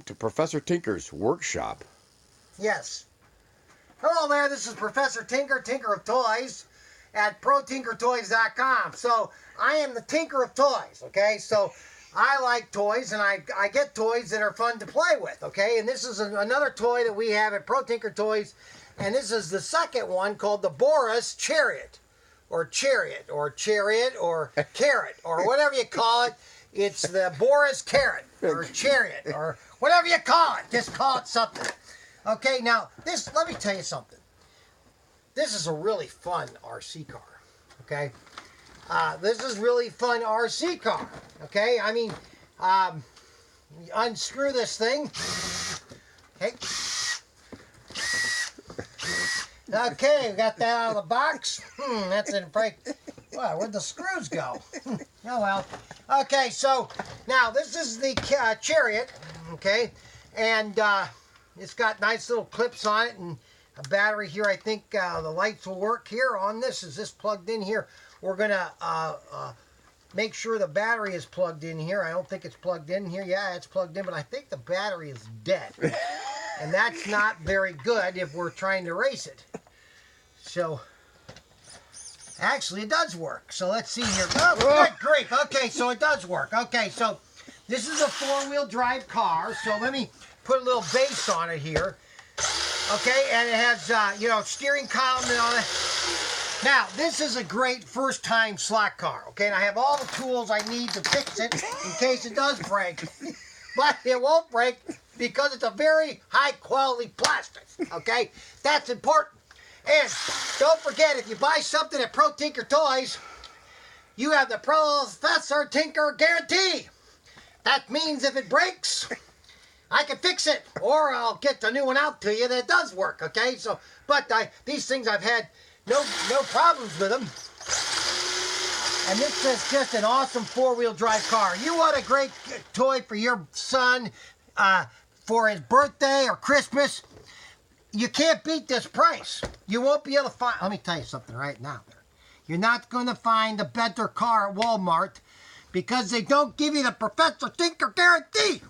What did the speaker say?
To Professor Tinker's workshop. Yes. Hello there, this is Professor Tinker, Tinker of Toys, at ProTinkerToys.com. So, I am the Tinker of Toys, okay? So, I like toys, and I get toys that are fun to play with, okay? And this is another toy that we have at Pro Tinker Toys, and this is the second one called the Boarse Chariot, or Chariot, or Chariot, or Carrot, or whatever you call it. It's the Boarse Carrot, or Chariot, or whatever you call it. Just call it something. Okay, now, let me tell you something. This is a really fun RC car, okay? This is really fun RC car, okay? I mean, you unscrew this thing, okay? Okay, we got that out of the box. That's in break. Wow, where'd the screws go? Oh, well. Okay, so now this is the Chariot, okay? And it's got nice little clips on it and a battery here. I think the lights will work here on this. Is this plugged in here? We're going to make sure the battery is plugged in here. I don't think it's plugged in here. Yeah, it's plugged in, but I think the battery is dead. And that's not very good if we're trying to race it. So, actually, it does work. So, let's see here. Oh, good grief. Okay, so it does work. Okay, so this is a four-wheel drive car. So, let me put a little base on it here. Okay, and it has, steering column and all that. Now, this is a great first-time slot car, okay? And I have all the tools I need to fix it in case it does break. But it won't break because it's a very high-quality plastic, okay? That's important. And don't forget, if you buy something at Pro Tinker Toys, you have the Professor Tinker guarantee. That means if it breaks, I can fix it, or I'll get the new one out to you that does work, okay? So, but these things I've had no problems with them. And this is just an awesome four-wheel drive car. You want a great toy for your son for his birthday or Christmas? You can't beat this price. You won't be able to find... Let me tell you something right now. You're not going to find a better car at Walmart because they don't give you the Professor Tinker guarantee.